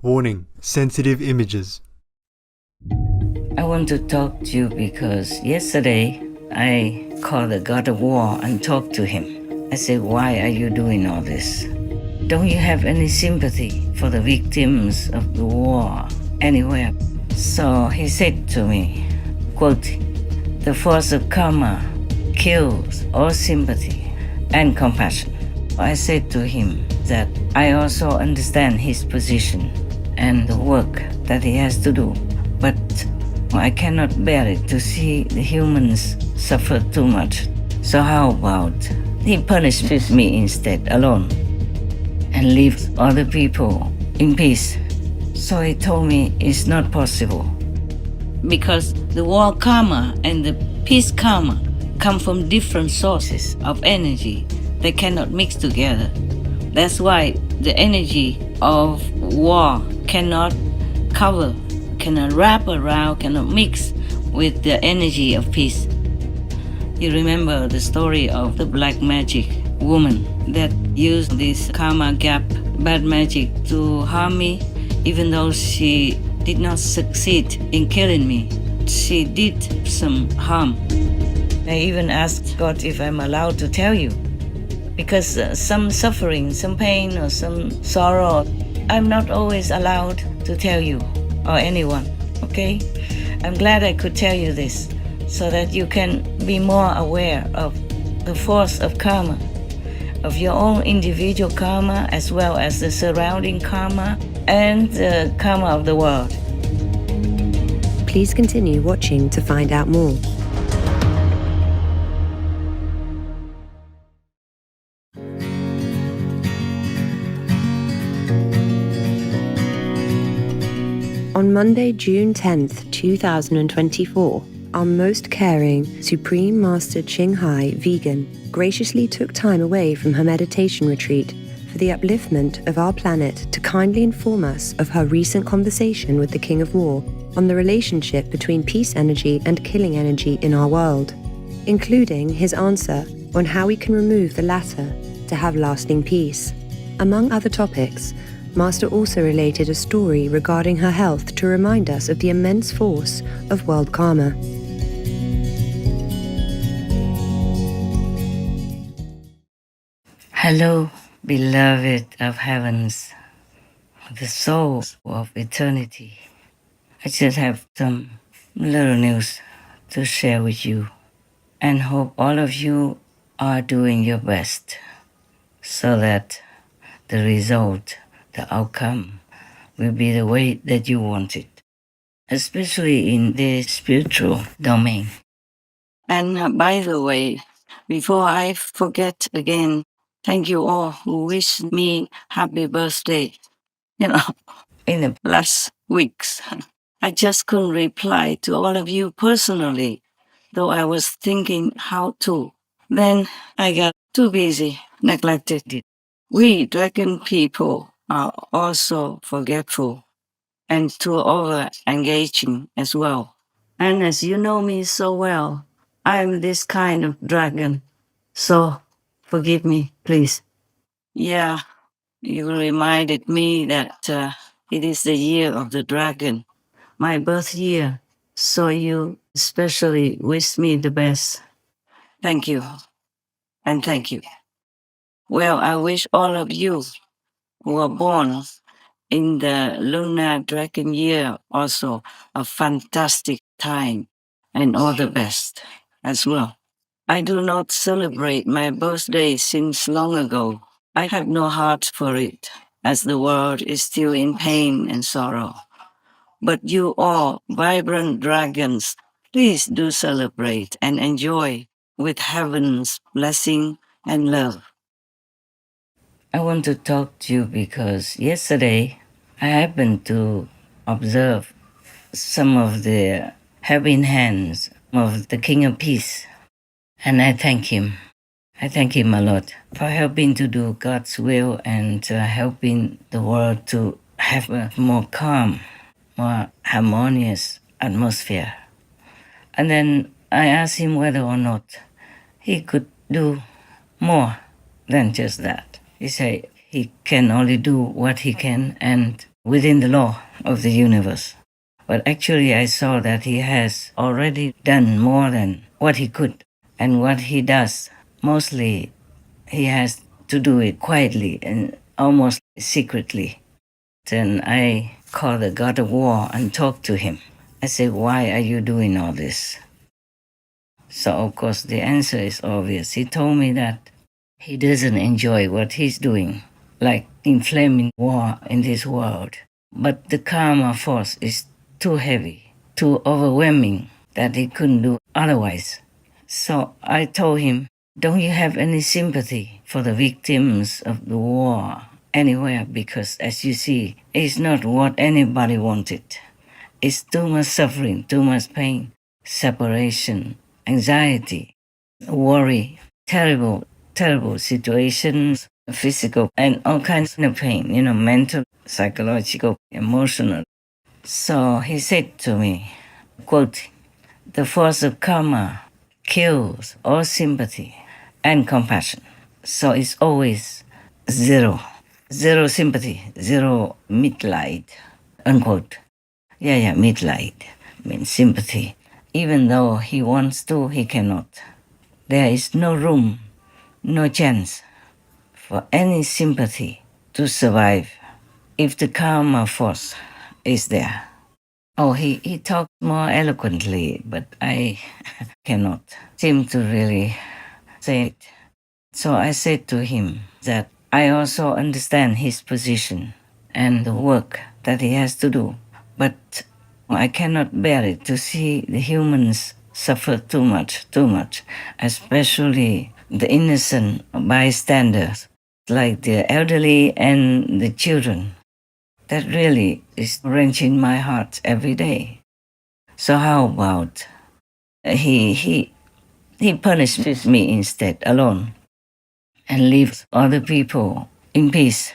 Warning: sensitive images. I want to talk to you because yesterday I called the God of War and talked to him. I said, "Why are you doing all this? Don't you have any sympathy for the victims of the war anywhere?" So he said to me, quote, "The force of karma kills all sympathy and compassion." I said to him that I also understand his position and the work that he has to do, but I cannot bear it to see the humans suffer too much. So how about he punishes me instead alone and leaves other people in peace? So he told me it's not possible because the war karma and the peace karma come from different sources of energy. They cannot mix together. That's why the energy of war cannot cover, cannot wrap around, cannot mix with the energy of peace. You remember the story of the black magic woman that used this karma gap, bad magic, to harm me, even though she did not succeed in killing me. She did some harm. I even asked God if I'm allowed to tell you, because some suffering, some pain, or some sorrow, I'm not always allowed to tell you or anyone, okay? I'm glad I could tell you this so that you can be more aware of the force of karma, of your own individual karma as well as the surrounding karma and the karma of the world. Please continue watching to find out more. On Monday, June 10th, 2024, our most caring Supreme Master Ching Hai Vegan graciously took time away from her meditation retreat for the upliftment of our planet to kindly inform us of her recent conversation with the King of War on the relationship between peace energy and killing energy in our world, including his answer on how we can remove the latter to have lasting peace. Among other topics, Master also related a story regarding her health to remind us of the immense force of world karma. Hello, beloved of heavens, the souls of eternity. I just have some little news to share with you and hope all of you are doing your best so that the result, the outcome, will be the way that you want it, especially in the spiritual domain. And by the way, before I forget again, thank you all who wished me happy birthday. You know, in the last weeks, I just couldn't reply to all of you personally, though I was thinking how to. Then I got too busy, neglected it. We dragon people are also forgetful and too over engaging as well. And as you know me so well, I'm this kind of dragon. So forgive me, please. Yeah, you reminded me that it is the year of the dragon, my birth year. So you especially wish me the best. Thank you. And thank you. Well, I wish all of you who are born in the lunar dragon year also a fantastic time and all the best as well. I do not celebrate my birthday since long ago. I have no heart for it, as the world is still in pain and sorrow. But you all, vibrant dragons, please do celebrate and enjoy with heaven's blessing and love. I want to talk to you because yesterday I happened to observe some of the helping hands of the King of Peace, and I thank him. I thank him a lot for helping to do God's will and helping the world to have a more calm, more harmonious atmosphere. And then I asked him whether or not he could do more than just that. He said he can only do what he can, and within the law of the universe. But actually, I saw that he has already done more than what he could. And what he does, mostly he has to do it quietly and almost secretly. Then I called the god of war and talked to him. I said, why are you doing all this? So, of course, the answer is obvious. He told me that he doesn't enjoy what he's doing, like inflaming war in this world. But the karma force is too heavy, too overwhelming that he couldn't do otherwise. So I told him, don't you have any sympathy for the victims of the war anywhere? Because as you see, it's not what anybody wanted. It's too much suffering, too much pain, separation, anxiety, worry, terrible, terrible situations, physical, and all kinds of pain, mental, psychological, emotional. So he said to me, quote, the force of karma kills all sympathy and compassion. So it's always zero. Zero sympathy, zero mitleid, unquote. Yeah, mitleid means sympathy. Even though he wants to, he cannot. There is no room, no chance for any sympathy to survive if the karma force is there. Oh, he talked more eloquently, but I cannot seem to really say it. So I said to him that I also understand his position and the work that he has to do, but I cannot bear it to see the humans suffer too much, especially the innocent bystanders, like the elderly and the children. That really is wrenching my heart every day. So how about he punishes me instead alone and leaves other people in peace?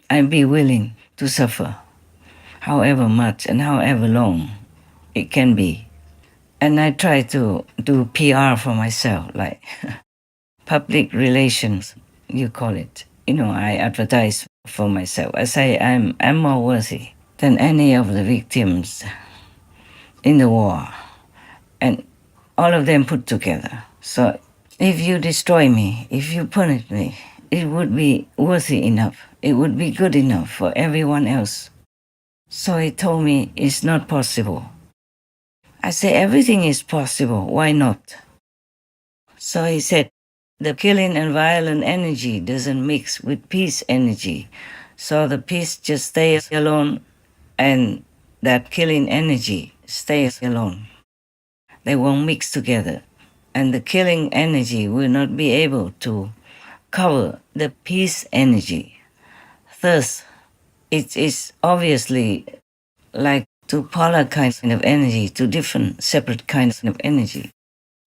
I'd be willing to suffer however much and however long it can be. And I try to do PR for myself, like public relations, you call it. I advertise for myself. I say I'm more worthy than any of the victims in the war, and all of them put together. So if you destroy me, if you punish me, it would be worthy enough. It would be good enough for everyone else. So he told me it's not possible. I say everything is possible. Why not? So he said the killing and violent energy doesn't mix with peace energy. So the peace just stays alone and that killing energy stays alone. They won't mix together. And the killing energy will not be able to cover the peace energy. Thus, it is obviously like two polar kinds of energy, two different separate kinds of energy.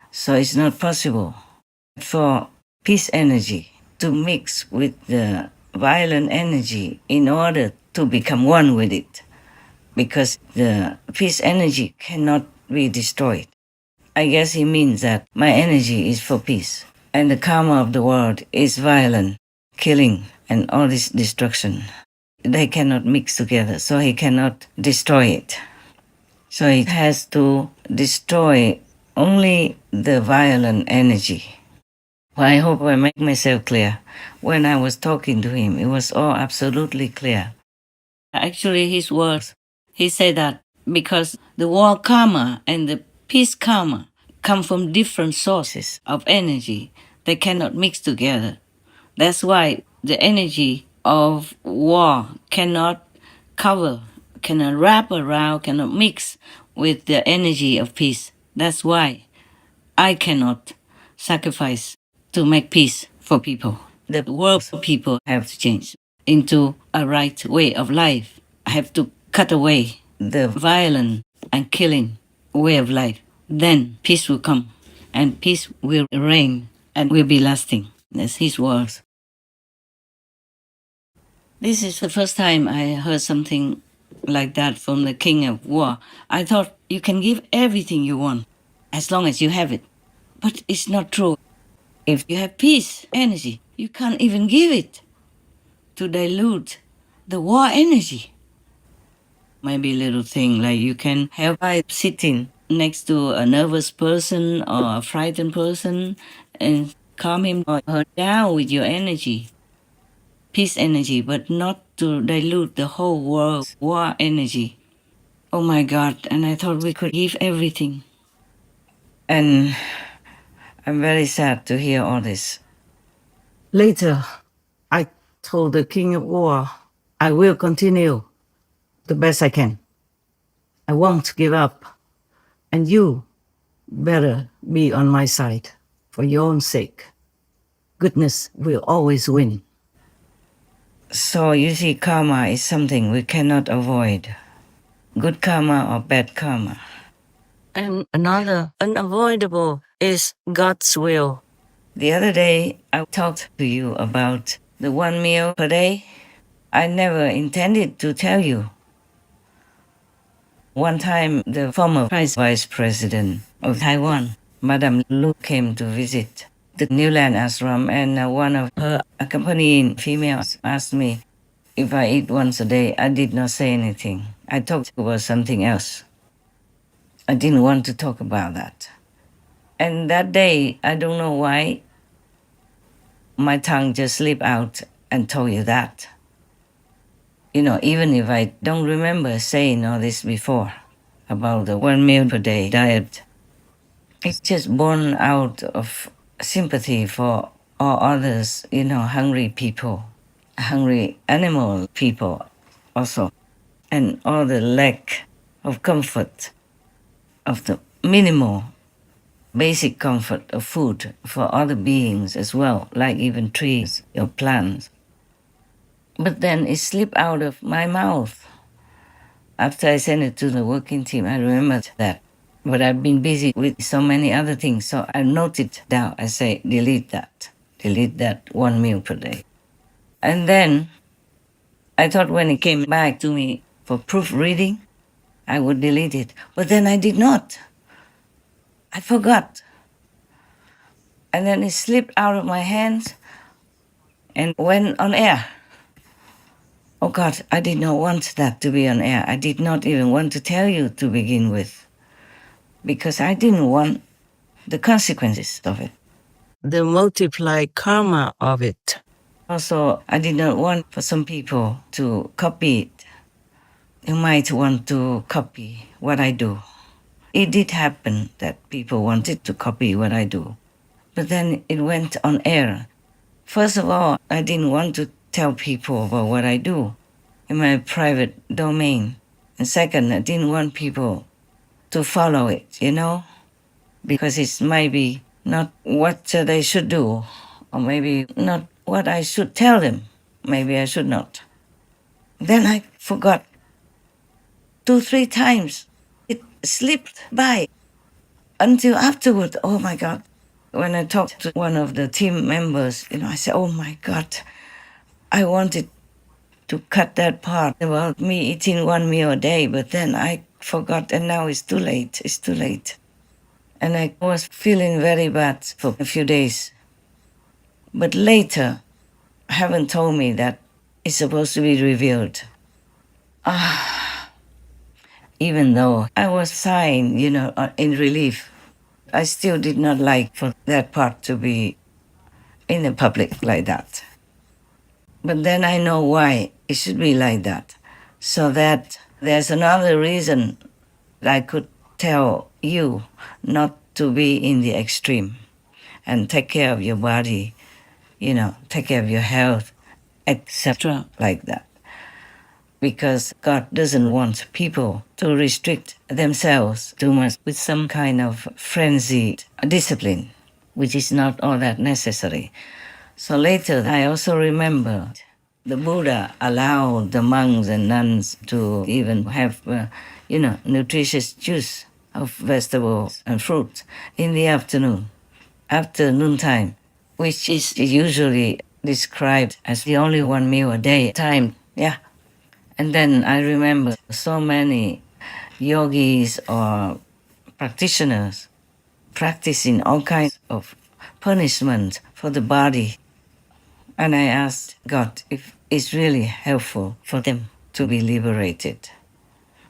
So it's not possible for peace energy to mix with the violent energy in order to become one with it, because the peace energy cannot be destroyed. I guess he means that my energy is for peace, and the karma of the world is violent, killing, and all this destruction. They cannot mix together, so he cannot destroy it. So he has to destroy only the violent energy. Well, I hope I make myself clear. When I was talking to him, it was all absolutely clear. Actually, his words, he said that because the war karma and the peace karma come from different sources of energy, they cannot mix together. That's why the energy of war cannot cover, cannot wrap around, cannot mix with the energy of peace. That's why I cannot sacrifice to make peace for people. The world people have to change into a right way of life. I have to cut away the violent and killing way of life. Then peace will come, and peace will reign and will be lasting. That's his words. This is the first time I heard something like that from the king of war. I thought you can give everything you want as long as you have it. But it's not true. If you have peace energy, you can't even give it to dilute the war energy. Maybe little thing like you can help by sitting next to a nervous person or a frightened person and calm him or her down with your energy, peace energy, but not to dilute the whole world's war energy. Oh my God, and I thought we could give everything. And I'm very sad to hear all this. Later, I told the King of War, I will continue the best I can. I won't give up. And you better be on my side for your own sake. Goodness will always win. So you see, karma is something we cannot avoid. Good karma or bad karma. And another unavoidable is God's will. The other day, I talked to you about the 1 meal per day. I never intended to tell you. One time, the former Vice President of Taiwan, Madame Lu, came to visit the New Land Ashram, and one of her accompanying females asked me if I eat once a day. I did not say anything. I talked about something else. I didn't want to talk about that. And that day, I don't know why, my tongue just slipped out and told you that. You know, even if I don't remember saying all this before about the 1 meal per day diet, it's just born out of sympathy for all others, you know, hungry people, hungry animal people also, and all the lack of comfort, of the minimal, basic comfort of food for other beings as well, like even trees or plants. But then it slipped out of my mouth. After I sent it to the working team, I remembered that. But I've been busy with so many other things, so I noted down. I say, delete that 1 meal per day. And then I thought when it came back to me for proofreading, I would delete it. But then I did not. I forgot. And then it slipped out of my hands and went on air. Oh God, I did not want that to be on air. I did not even want to tell you to begin with, because I didn't want the consequences of it, the multiplied karma of it. Also, I did not want for some people to copy it. You might want to copy what I do. It did happen that people wanted to copy what I do, but then it went on air. First of all, I didn't want to tell people about what I do in my private domain. And second, I didn't want people to follow it, you know, because it might be not what they should do, or maybe not what I should tell them. Maybe I should not. Then I forgot 2-3 times. It slipped by until afterward. Oh my God. When I talked to one of the team members, you know, I said, oh my God, I wanted to cut that part about me eating 1 meal a day, but then I forgot, and now it's too late. It's too late. And I was feeling very bad for a few days. But later, heaven told me that it's supposed to be revealed. Even though I was sighing, you know, in relief, I still did not like for that part to be in the public like that. But then I know why it should be like that. So that there's another reason I could tell you not to be in the extreme and take care of your body, you know, take care of your health, etc. like that. Because God doesn't want people to restrict themselves too much with some kind of frenzied discipline, which is not all that necessary. So later, I also remembered the Buddha allowed the monks and nuns to even have, nutritious juice of vegetables and fruit in the afternoon, after noontime, which is usually described as the only 1 meal a day time. Yeah. And then I remember so many yogis or practitioners practicing all kinds of punishment for the body. And I asked God if it's really helpful for them to be liberated.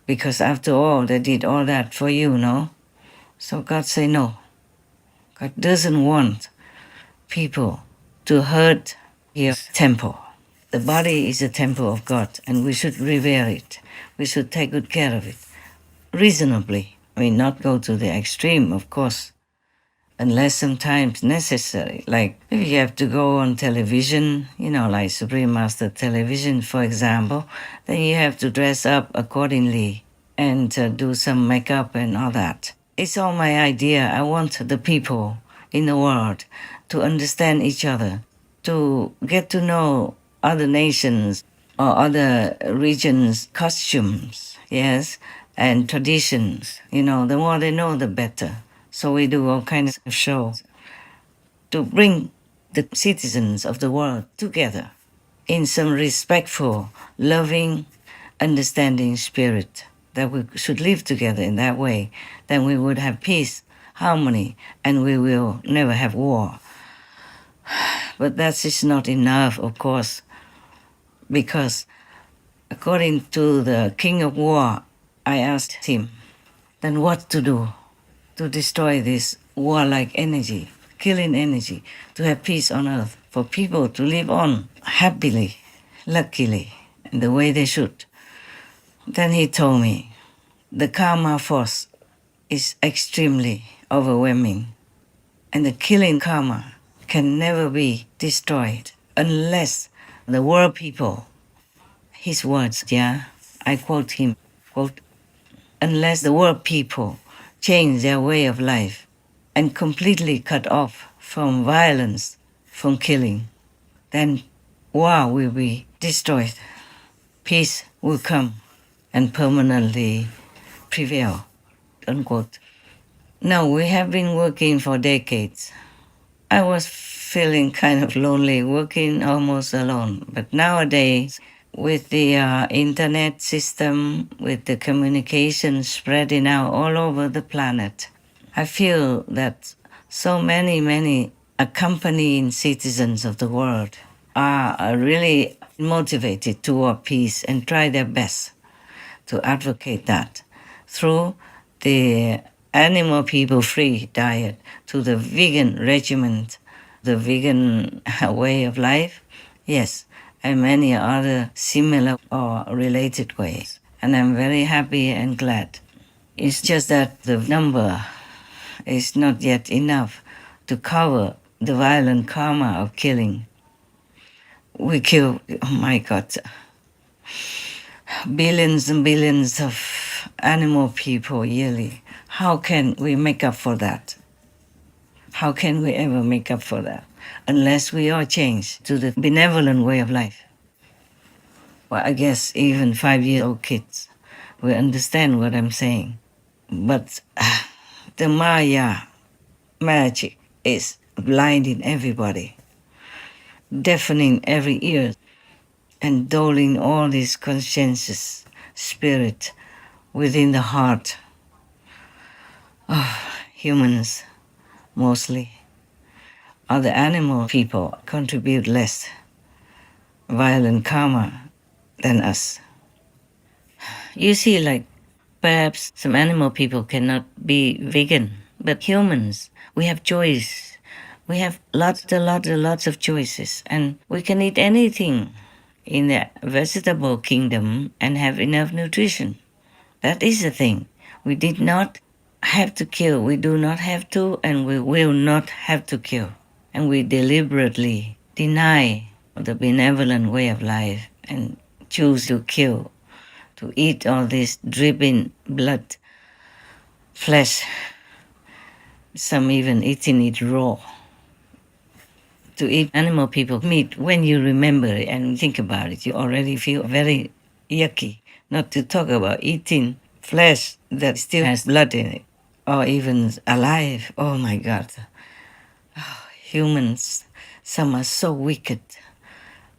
Because after all, they did all that for you, no? So God say no. God doesn't want people to hurt His temple. The body is a temple of God, and we should revere it. We should take good care of it, reasonably. I mean, not go to the extreme, of course, unless sometimes necessary. Like if you have to go on television, like Supreme Master Television, for example, then you have to dress up accordingly and do some makeup and all that. It's all my idea. I want the people in the world to understand each other, to get to know other nations or other regions' costumes, yes, and traditions. The more they know, the better. So we do all kinds of shows to bring the citizens of the world together in some respectful, loving, understanding spirit, that we should live together in that way. Then we would have peace, harmony, and we will never have war. But that is not enough, of course, because according to the King of War, I asked him, then what to do to destroy this warlike energy, killing energy, to have peace on earth, for people to live on happily, luckily, in the way they should. Then he told me, the karma force is extremely overwhelming, and the killing karma can never be destroyed unless the world people, his words, I quote him, quote, unless the world people change their way of life and completely cut off from violence, from killing, then war will be destroyed. Peace will come and permanently prevail, unquote. Now, we have been working for decades. I was feeling kind of lonely, working almost alone. But nowadays, with the internet system, with the communication spreading out all over the planet, I feel that so many accompanying citizens of the world are really motivated toward peace and try their best to advocate that through the animal people free diet to the vegan regiment, the vegan way of life, yes, and many other similar or related ways. And I'm very happy and glad. It's just that the number is not yet enough to cover the violent karma of killing. We kill, oh my God, billions and billions of animal people yearly. How can we make up for that? How can we ever make up for that? Unless we all change to the benevolent way of life. Well, I guess even 5-year-old kids will understand what I'm saying. But the Maya magic is blinding everybody, deafening every ear, and dulling all this conscientious spirit within the heart of humans, mostly. Other animal people contribute less violent karma than us. You see, like, perhaps some animal people cannot be vegan, but humans, we have choice. We have lots of choices, and we can eat anything in the vegetable kingdom and have enough nutrition. That is the thing. We did not have to kill. We do not have to, and we will not have to kill. And we deliberately deny the benevolent way of life and choose to kill, to eat all this dripping blood, flesh, some even eating it raw. To eat animal people meat, when you remember it and think about it, you already feel very yucky. Not to talk about eating flesh that still has blood in it, or even alive. Oh my God. Oh, humans, some are so wicked.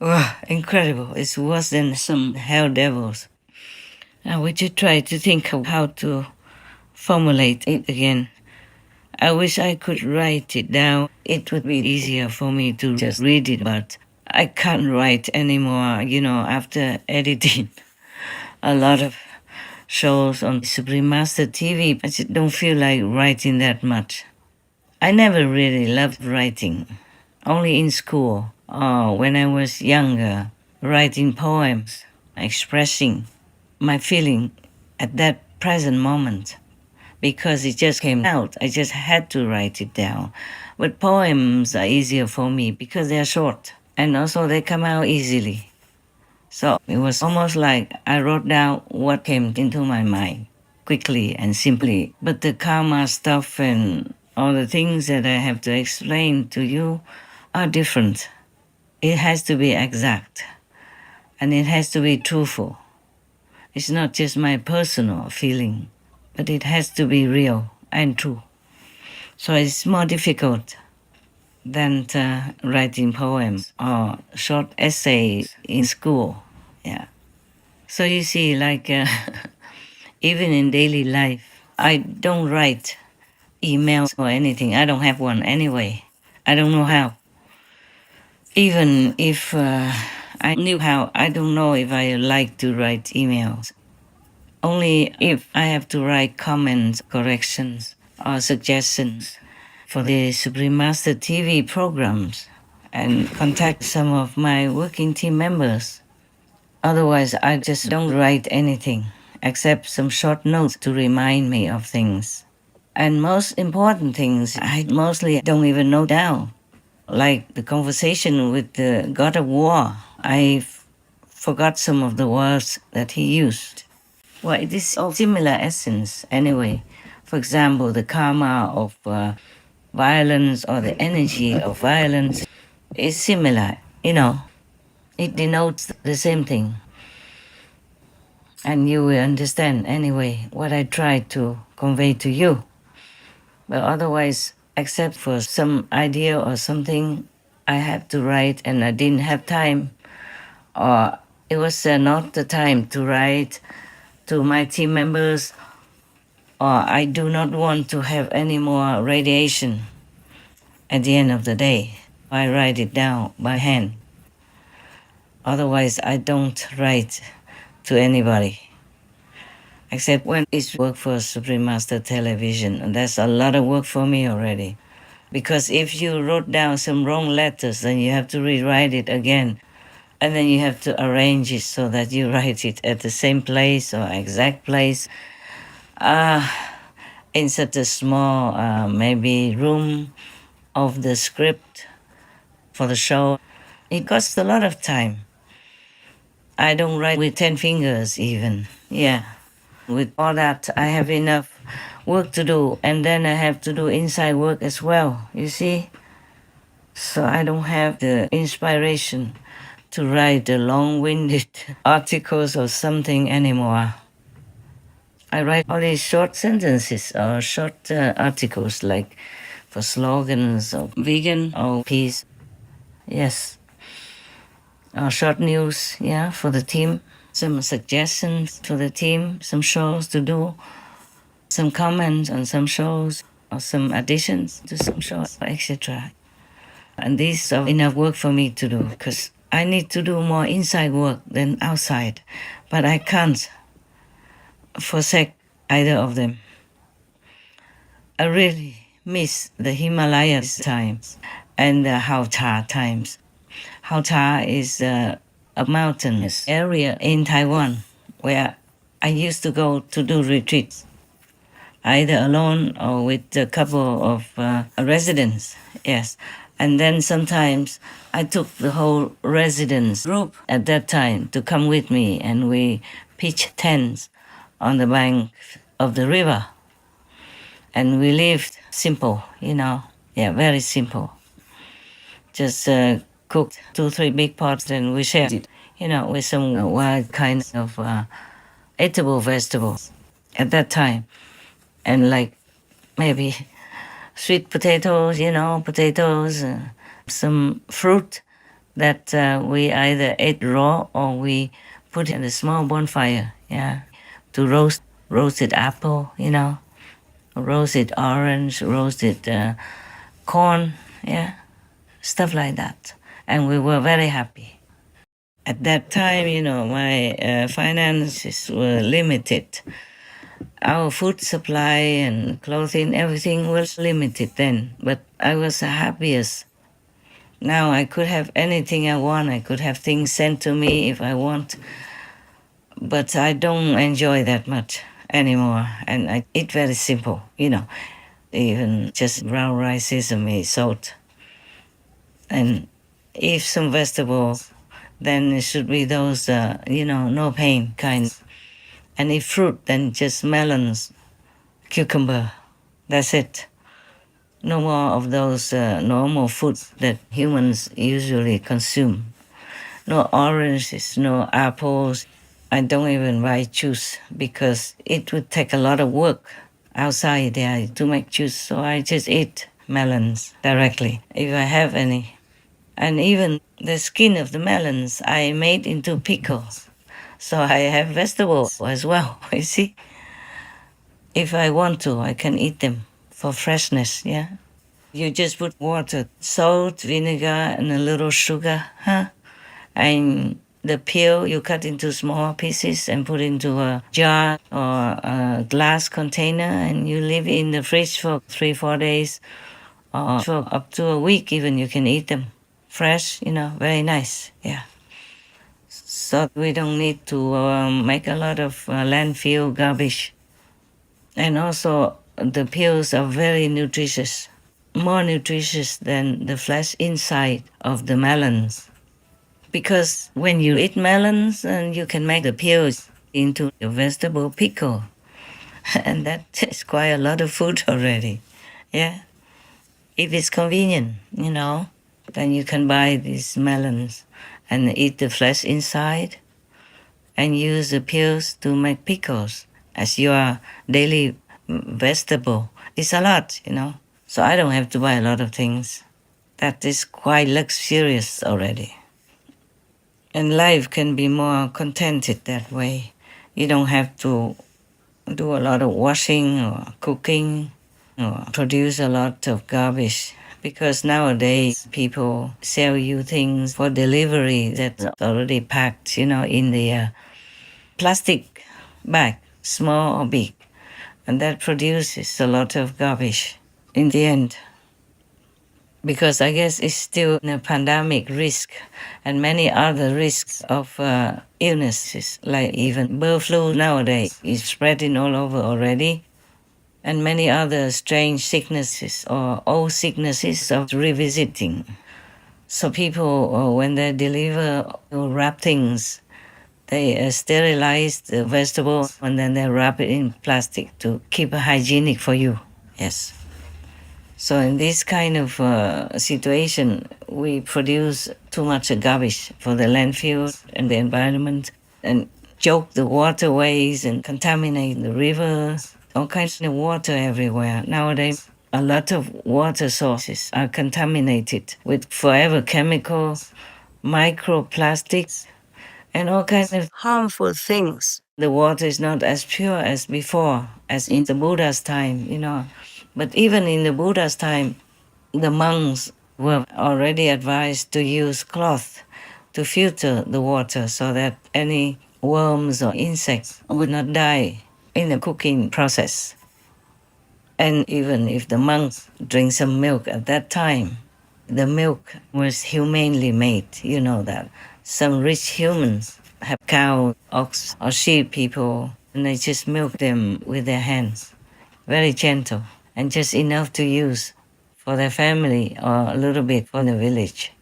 Oh, incredible. It's worse than some hell devils. Now we should try to think of how to formulate it again. I wish I could write it down. It would be easier for me to just read it, but I can't write anymore, after editing a lot of shows on Supreme Master TV. I just don't feel like writing that much. I never really loved writing, only in school or when I was younger, writing poems, expressing my feeling at that present moment. Because it just came out, I just had to write it down. But poems are easier for me because they're short and also they come out easily. So it was almost like I wrote down what came into my mind quickly and simply. But the karma stuff and all the things that I have to explain to you are different. It has to be exact and it has to be truthful. It's not just my personal feeling, but it has to be real and true. So it's more difficult than writing poems or short essays in school. Yeah. So you see, like even in daily life, I don't write emails or anything. I don't have one anyway. I don't know how. Even if I knew how, I don't know if I like to write emails. Only if I have to write comments, corrections, or suggestions for the Supreme Master TV programs and contact some of my working team members. Otherwise, I just don't write anything except some short notes to remind me of things. And most important things, I mostly don't even note down. Like the conversation with the God of War, I forgot some of the words that he used. Well, it is of similar essence anyway. For example, the karma of violence or the energy of violence is similar, you know. It denotes the same thing. And you will understand anyway what I try to convey to you. But otherwise, except for some idea or something I had to write and I didn't have time, or it was not the time to write to my team members, or I do not want to have any more radiation at the end of the day. I write it down by hand. Otherwise, I don't write to anybody. Except when it's work for Supreme Master Television. And that's a lot of work for me already. Because if you wrote down some wrong letters, then you have to rewrite it again. And then you have to arrange it so that you write it at the same place or exact place. In such a small, maybe room of the script for the show. It costs a lot of time. I don't write with 10 fingers even. Yeah. With all that, I have enough work to do, and then I have to do inside work as well, you see? So I don't have the inspiration to write the long-winded articles or something anymore. I write only short sentences or short articles, like for slogans or vegan or peace. Yes. Or short news, yeah, for the team. Some suggestions to the team, some shows to do, some comments on some shows, or some additions to some shows, etc. And these are enough work for me to do because I need to do more inside work than outside, but I can't forsake either of them. I really miss the Himalayas times and the Hauta times. Hauta is a mountainous area in Taiwan where I used to go to do retreats, either alone or with a couple of residents, yes. And then sometimes I took the whole residence group at that time to come with me, and we pitched tents on the bank of the river. And we lived simple, you know, yeah, very simple. Just cooked 2-3 big pots and we shared it, you know, with some wild kinds of eatable vegetables at that time. And like maybe sweet potatoes, you know, potatoes, some fruit that we either ate raw or we put in a small bonfire, yeah, to roasted apple, you know, roasted orange, roasted corn, yeah, stuff like that. And we were very happy. At that time, my finances were limited. Our food supply and clothing, everything was limited then. But I was the happiest. Now I could have anything I want. I could have things sent to me if I want. But I don't enjoy that much anymore. And I eat very simple, even just brown rice, sesame, salt. And if some vegetables, then it should be those, no pain kind. And if fruit, then just melons, cucumber. That's it. No more of those normal foods that humans usually consume. No oranges, no apples. I don't even buy juice because it would take a lot of work outside there to make juice. So I just eat melons directly if I have any. And even the skin of the melons I made into pickles. So I have vegetables as well, you see. If I want to, I can eat them for freshness, yeah. You just put water, salt, vinegar, and a little sugar, and the peel you cut into small pieces and put into a jar or a glass container, and you leave it in the fridge for 3-4 days or for up to a week even. You can eat them fresh, very nice, yeah. So we don't need to make a lot of landfill garbage. And also the peels are very nutritious, more nutritious than the flesh inside of the melons. Because when you eat melons, and you can make the peels into a vegetable pickle. And that is quite a lot of food already. Yeah. If it's convenient, then you can buy these melons and eat the flesh inside and use the peels to make pickles as your daily vegetable. It's a lot, So I don't have to buy a lot of things. That is quite luxurious already. And life can be more contented that way. You don't have to do a lot of washing or cooking or produce a lot of garbage. Because nowadays people sell you things for delivery that's already packed, in the plastic bag, small or big. And that produces a lot of garbage in the end. Because I guess it's still a pandemic risk and many other risks of illnesses, like even bird flu nowadays is spreading all over already, and many other strange sicknesses or old sicknesses are revisiting. So people, when they deliver or wrap things, they sterilize the vegetable and then they wrap it in plastic to keep it hygienic for you. Yes. So in this kind of situation, we produce too much garbage for the landfill and the environment, and choke the waterways and contaminate the rivers, all kinds of water everywhere. Nowadays, a lot of water sources are contaminated with forever chemicals, microplastics, and all kinds of harmful things. The water is not as pure as before, as in the Buddha's time, But even in the Buddha's time, the monks were already advised to use cloth to filter the water so that any worms or insects would not die in the cooking process. And even if the monks drink some milk at that time, the milk was humanely made, you know that. Some rich humans have cow, ox, or sheep people, and they just milk them with their hands, very gentle, and just enough to use for their family or a little bit for the village.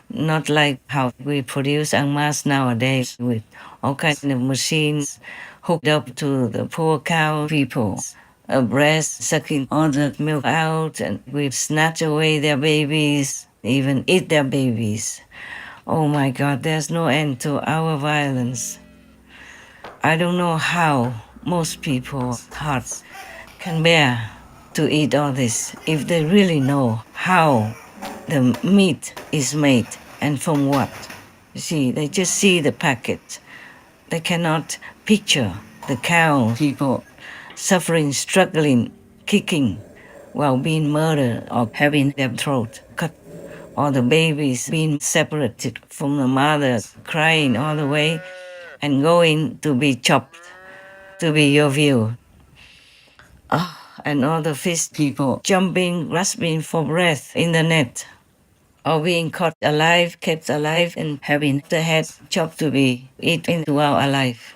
Not like how we produce en masse nowadays with all kinds of machines hooked up to the poor cow people, a breast sucking all the milk out, and we snatch away their babies, even eat their babies. Oh my God, there's no end to our violence. I don't know how most people's hearts can bear to eat all this if they really know how the meat is made and from what. You see, they just see the packet. They cannot picture the cow people suffering, struggling, kicking while being murdered or having their throat cut or the babies being separated from the mother, crying all the way and going to be chopped, to be your view. And all the fish people jumping, grasping for breath in the net, or being caught alive, kept alive, and having the head chopped to be eaten while alive.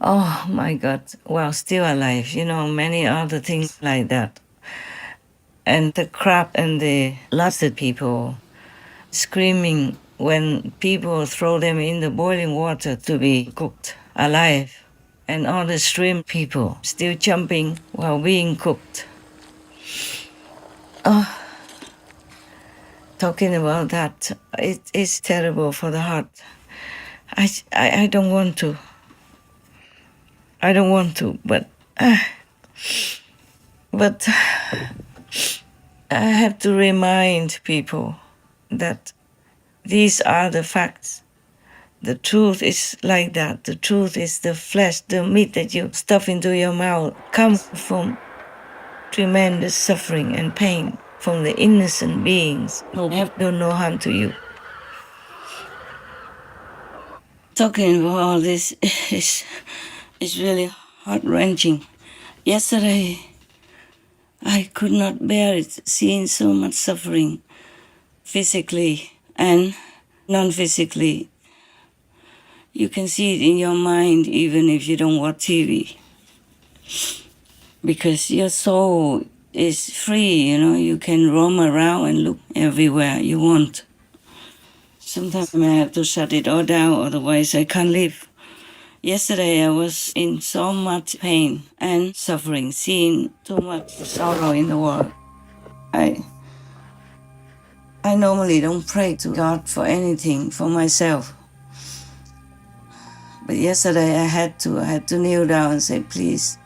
Oh my God, while still alive, many other things like that. And the crab and the lobster people screaming when people throw them in the boiling water to be cooked alive. And all the shrimp people still jumping while being cooked. Oh, talking about that, it is terrible for the heart. I don't want to. I don't want to, but I have to remind people that these are the facts. The truth is like that. The truth is the flesh, the meat that you stuff into your mouth comes from tremendous suffering and pain from the innocent beings who have done no harm to you. Talking about all this is really heart-wrenching. Yesterday, I could not bear it, seeing so much suffering, physically and non-physically. You can see it in your mind even if you don't watch TV. Because your soul is free, you can roam around and look everywhere you want. Sometimes I have to shut it all down, otherwise I can't live. Yesterday I was in so much pain and suffering, seeing too much sorrow in the world. I normally don't pray to God for anything, for myself. But yesterday I had to kneel down and say, please,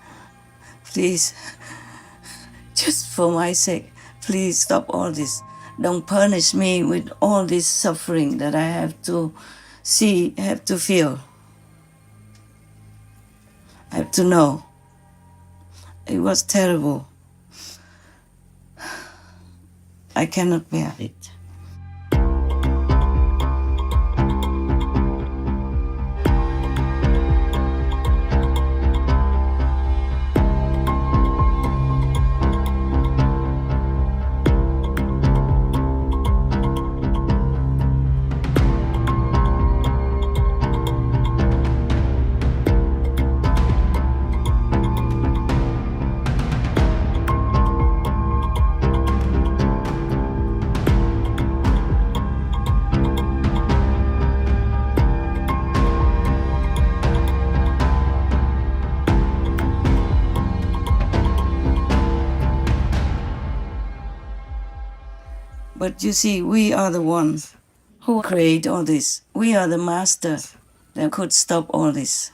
just for my sake, please stop all this. Don't punish me with all this suffering that I have to see, have to feel. I have to know. It was terrible. I cannot bear it. But you see, we are the ones who create all this. We are the masters that could stop all this.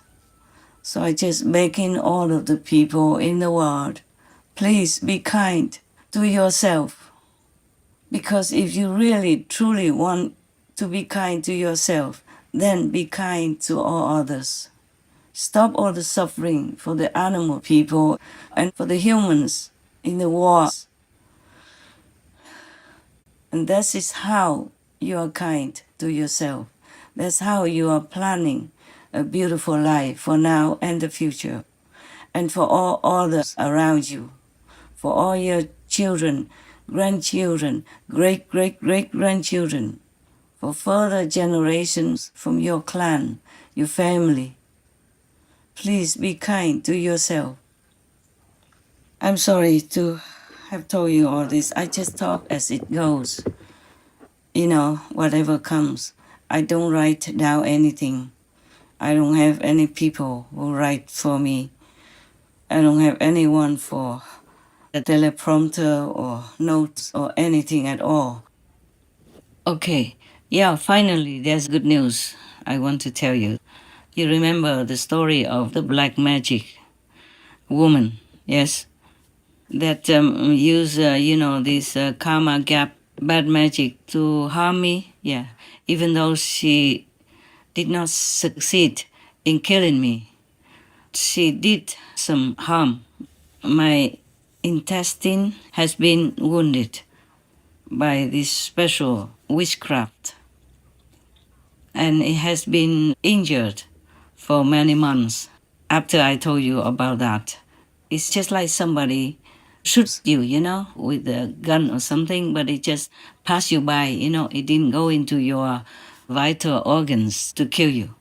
So I just begging all of the people in the world, please be kind to yourself. Because if you really, truly want to be kind to yourself, then be kind to all others. Stop all the suffering for the animal people and for the humans in the war. And that is how you are kind to yourself. That's how you are planning a beautiful life for now and the future. And for all others around you. For all your children, grandchildren, great-great-great-grandchildren. For further generations from your clan, your family. Please be kind to yourself. I'm sorry to have told you all this. I just talk as it goes. Whatever comes. I don't write down anything. I don't have any people who write for me. I don't have anyone for a teleprompter or notes or anything at all. Okay, finally there's good news I want to tell you. You remember the story of the black magic woman, yes? That use, this karma gap, bad magic to harm me, yeah. Even though she did not succeed in killing me, she did some harm. My intestine has been wounded. by this special witchcraft. And it has been injured for many months after I told you about that. It's just like somebody shoots you, with a gun or something, but it just passed you by, it didn't go into your vital organs to kill you.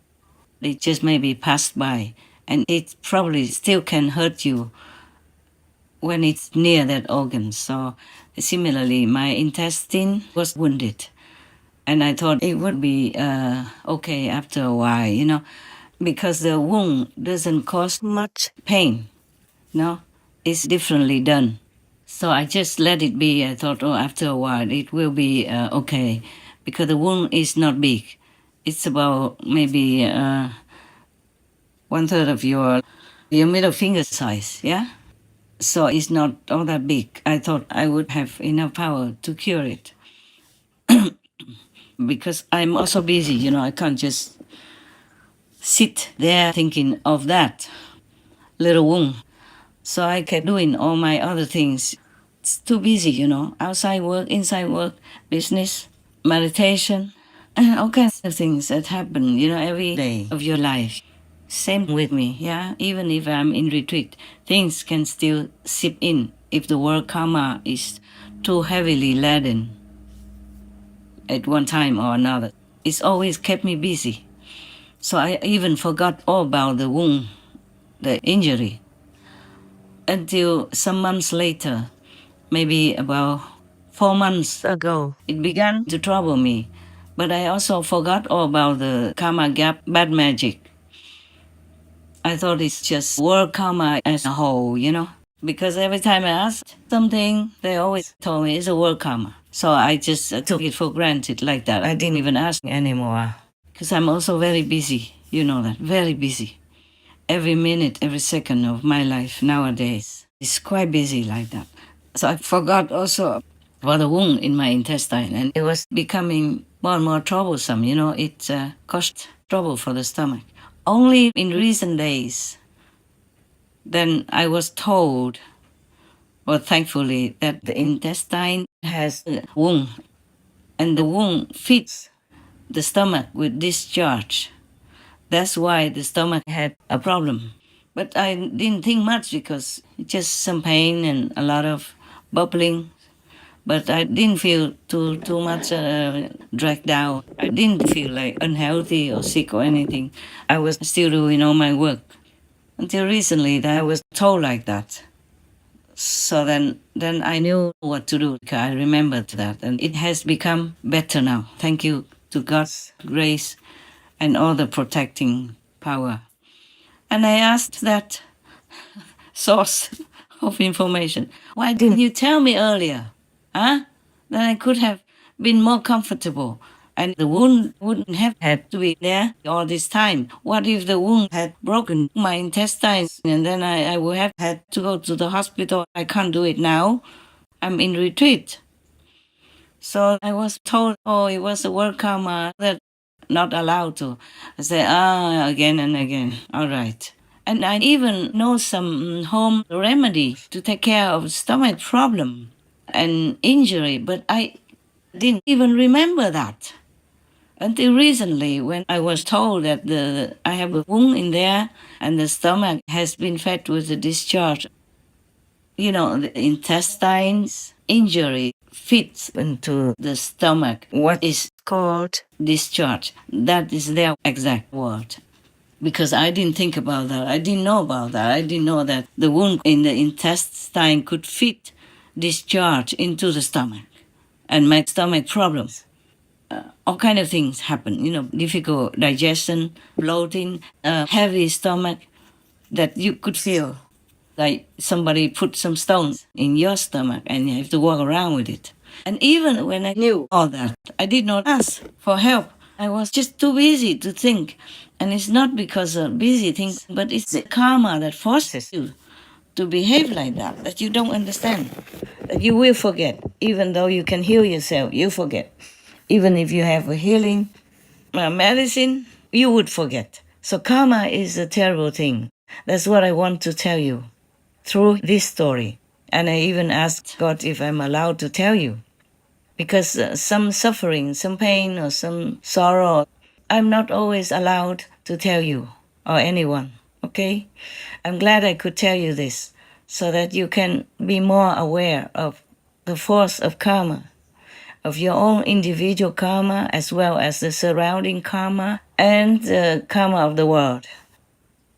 It just maybe passed by, and it probably still can hurt you when it's near that organ. So similarly, my intestine was wounded, and I thought it would be okay after a while, because the wound doesn't cause much pain. No, it's differently done. So I just let it be. I thought, after a while it will be okay, because the wound is not big. It's about maybe 1/3 of your middle finger size, yeah? So it's not all that big. I thought I would have enough power to cure it. Because I'm also busy, I can't just sit there thinking of that little wound. So I kept doing all my other things. It's too busy, outside work, inside work, business, meditation, and all kinds of things that happen, every day of your life. Same with me, yeah? Even if I'm in retreat, things can still seep in if the world karma is too heavily laden at one time or another. It's always kept me busy. So I even forgot all about the wound, the injury, until some months later, maybe about 4 months ago, it began to trouble me. But I also forgot all about the karma gap, bad magic. I thought it's just world karma as a whole, because every time I asked something, they always told me it's a world karma. So I just took it for granted like that. I didn't even ask anymore, because I'm also very busy, that, very busy. Every minute, every second of my life nowadays is quite busy like that. So I forgot also about the wound in my intestine, and it was becoming more and more troublesome. It caused trouble for the stomach. Only in recent days, then I was told, well, thankfully, that the intestine has a wound, and the wound feeds the stomach with discharge. That's why the stomach had a problem. But I didn't think much, because just some pain and a lot of bubbling. But I didn't feel too much dragged down. I didn't feel like unhealthy or sick or anything. I was still doing all my work. Until recently, that I was told like that. So then I knew what to do. I remembered that, and it has become better now. Thank you to God's grace and all the protecting power. And I asked that source of information, why didn't you tell me earlier? Huh? Then I could have been more comfortable, and the wound wouldn't have had to be there all this time. What if the wound had broken my intestines, and then I would have had to go to the hospital? I can't do it now. I'm in retreat. So I was told, it was a work karma that not allowed to. I say, again and again. All right. And I even know some home remedy to take care of stomach problem and injury, but I didn't even remember that until recently, when I was told that I have a wound in there and the stomach has been fed with the discharge. The intestines injury fits into the stomach, what is called discharge. That is their exact word. Because I didn't think about that. I didn't know about that. I didn't know that the wound in the intestine could fit discharge into the stomach and make stomach problems. All kind of things happen, difficult digestion, bloating, heavy stomach that you could feel like somebody put some stones in your stomach and you have to walk around with it. And even when I knew all that, I did not ask for help. I was just too busy to think. And it's not because of busy things, but it's the karma that forces you to behave like that you don't understand. That you will forget. Even though you can heal yourself, you forget. Even if you have a healing medicine, you would forget. So karma is a terrible thing. That's what I want to tell you through this story. And I even asked God if I'm allowed to tell you, because some suffering, some pain, or some sorrow, I'm not always allowed to tell you or anyone, okay? I'm glad I could tell you this so that you can be more aware of the force of karma, of your own individual karma as well as the surrounding karma and the karma of the world.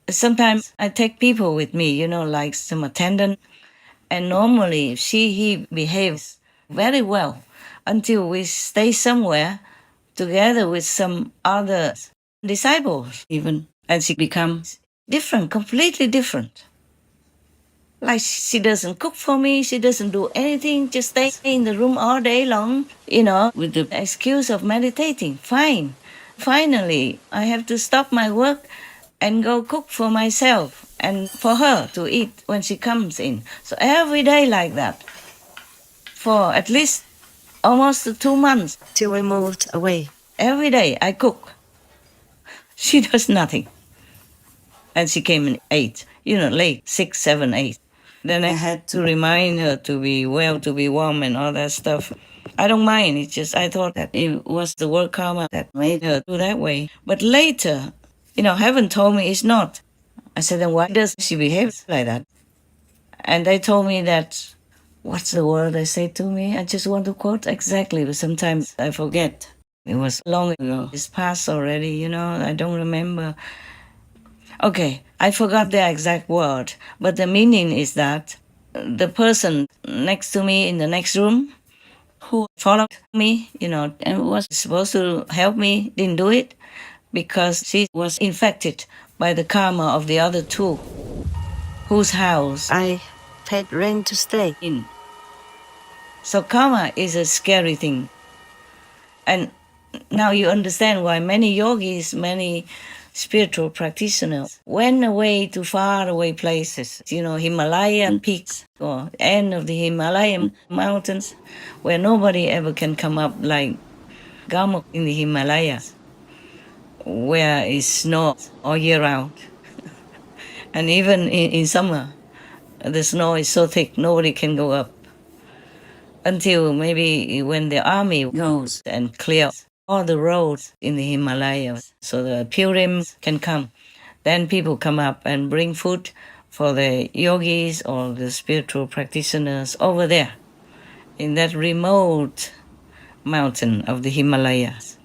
Sometimes I take people with me, like some attendant, and normally he behaves very well until we stay somewhere together with some other disciples even, and she becomes different, completely different. Like she doesn't cook for me, she doesn't do anything, just stay in the room all day long, with the excuse of meditating. Fine. Finally, I have to stop my work and go cook for myself and for her to eat when she comes in. So every day like that, for at least almost 2 months till we moved away. Every day I cook. She does nothing. And she came in 8, late, 6, 7, 8. Then I had to remind her to be well, to be warm and all that stuff. I don't mind. It's just I thought that it was the work karma that made her do that way. But later, heaven told me it's not. I said, then why does she behave like that? And they told me that, what's the word they say to me? I just want to quote exactly, but sometimes I forget. It was long ago. It's past already, I don't remember. Okay, I forgot the exact word, but the meaning is that the person next to me in the next room who followed me, and was supposed to help me, didn't do it because she was infected by the karma of the other two, whose house I paid rent to stay in. So karma is a scary thing. And now you understand why many yogis, many spiritual practitioners went away to far away places, Himalayan peaks or end of the Himalayan mountains where nobody ever can come up, like Gamok in the Himalayas, where it's snow all year round. And even in summer, the snow is so thick, nobody can go up. Until maybe when the army goes and clears all the roads in the Himalayas so the pilgrims can come. Then people come up and bring food for the yogis or the spiritual practitioners over there in that remote mountain of the Himalayas.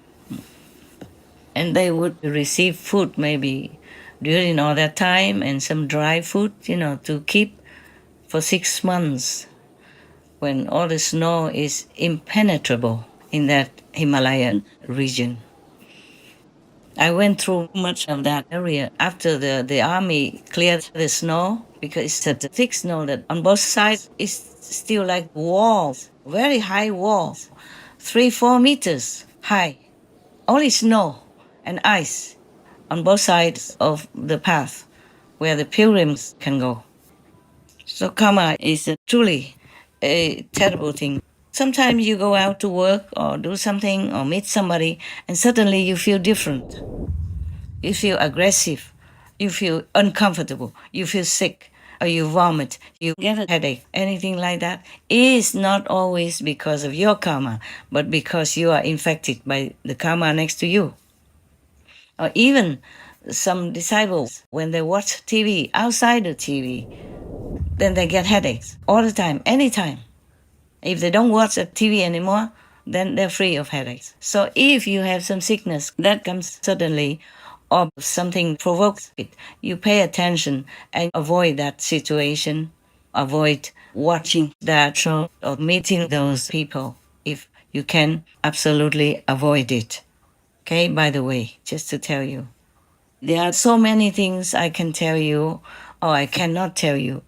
And they would receive food maybe during all that time and some dry food, to keep for 6 months when all the snow is impenetrable in that Himalayan region. I went through much of that area after the army cleared the snow, because it's such a thick snow that on both sides it's still like walls, very high walls, 3-4 meters high. Only snow and ice on both sides of the path where the pilgrims can go. So karma is truly a terrible thing. Sometimes you go out to work or do something or meet somebody and suddenly you feel different. You feel aggressive. You feel uncomfortable. You feel sick or you vomit. You get a headache. Anything like that is not always because of your karma, but because you are infected by the karma next to you. Or even some disciples, when they watch TV outside the TV, then they get headaches all the time, anytime. If they don't watch the TV anymore, then they're free of headaches. So if you have some sickness that comes suddenly or something provokes it, you pay attention and avoid that situation. Avoid watching that show or meeting those people. If you can, absolutely avoid it. Okay, by the way, just to tell you. There are so many things I can tell you or I cannot tell you.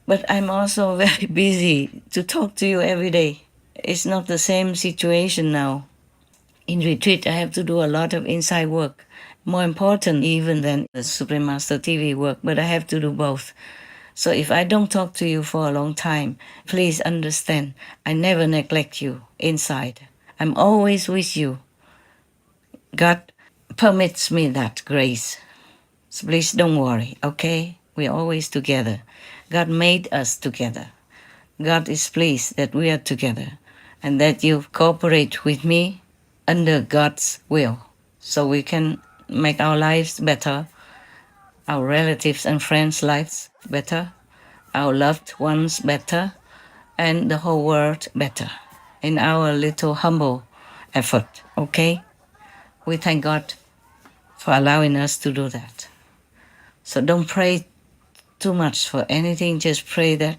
But I'm also very busy to talk to you every day. It's not the same situation now. In retreat, I have to do a lot of inside work, more important even than the Supreme Master TV work, but I have to do both. So if I don't talk to you for a long time, please understand, I never neglect you inside. I'm always with you. God permits me that grace. So please don't worry, okay? We're always together. God made us together. God is pleased that we are together. and that you cooperate with me under God's will, so we can make our lives better, our relatives and friends' lives better, our loved ones better, and the whole world better in our little humble effort, okay? We thank God for allowing us to do that. So don't pray too much for anything, just pray that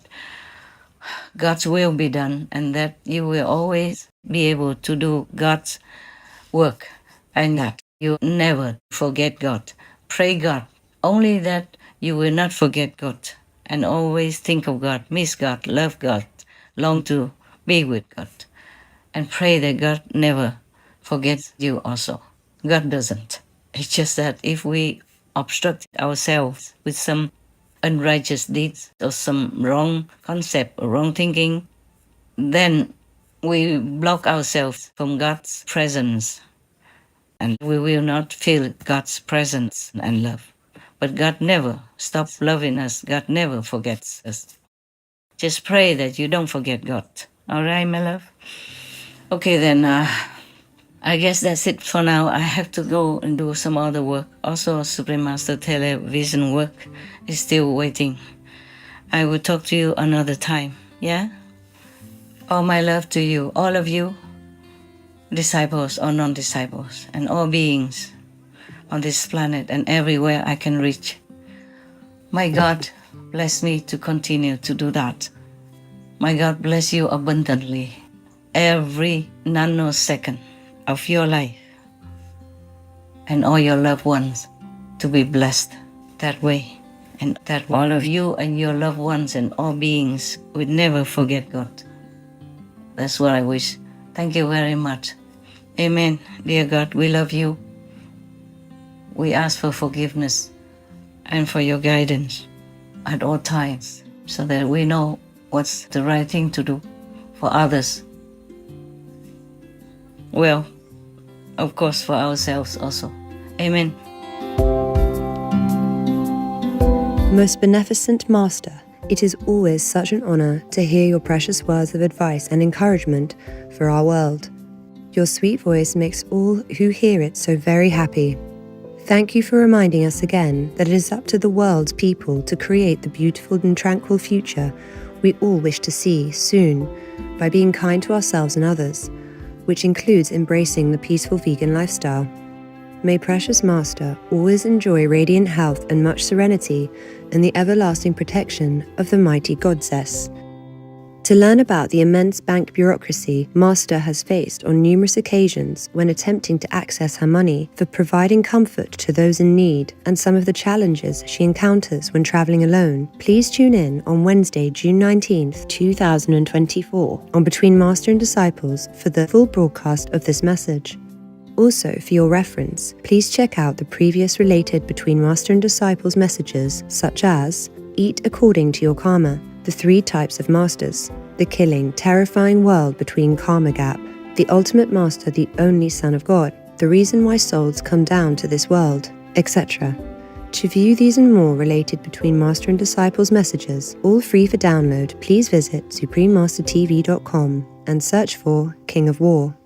God's will be done and that you will always be able to do God's work and that you never forget God. Pray God, only that you will not forget God and always think of God, miss God, love God, long to be with God. And pray that God never forgets you also. God doesn't. It's just that if we obstruct ourselves with some unrighteous deeds or some wrong concept or wrong thinking, then we block ourselves from God's presence and we will not feel God's presence and love. But God never stops loving us. God never forgets us. Just pray that you don't forget God. All right, my love? Okay, then I guess that's it for now. I have to go and do some other work. Also, Supreme Master television work is still waiting. I will talk to you another time, yeah? All my love to you, all of you, disciples or non-disciples, and all beings on this planet and everywhere I can reach. My God bless me to continue to do that. My God bless you abundantly every nanosecond of your life and all your loved ones to be blessed that way, and that all of you and your loved ones and all beings would never forget God. That's what I wish. Thank you very much. Amen. Dear God, we love you. We ask for forgiveness and for your guidance at all times so that we know what's the right thing to do for others. Well, of course, for ourselves also. Amen. Most beneficent Master, it is always such an honor to hear your precious words of advice and encouragement for our world. Your sweet voice makes all who hear it so very happy. Thank you for reminding us again that it is up to the world's people to create the beautiful and tranquil future we all wish to see soon by being kind to ourselves and others, which includes embracing the peaceful vegan lifestyle. May Precious Master always enjoy radiant health and much serenity and the everlasting protection of the mighty Goddess. To learn about the immense bank bureaucracy Master has faced on numerous occasions when attempting to access her money for providing comfort to those in need and some of the challenges she encounters when traveling alone, please tune in on Wednesday, June 19th, 2024 on Between Master and Disciples for the full broadcast of this message. Also, for your reference, please check out the previous related Between Master and Disciples messages such as Eat According to Your Karma, the 3 types of masters, the killing, terrifying world between karma gap, the ultimate master, the only Son of God, the reason why souls come down to this world, etc. To view these and more related Between Master and Disciples messages, all free for download, please visit suprememastertv.com and search for King of War.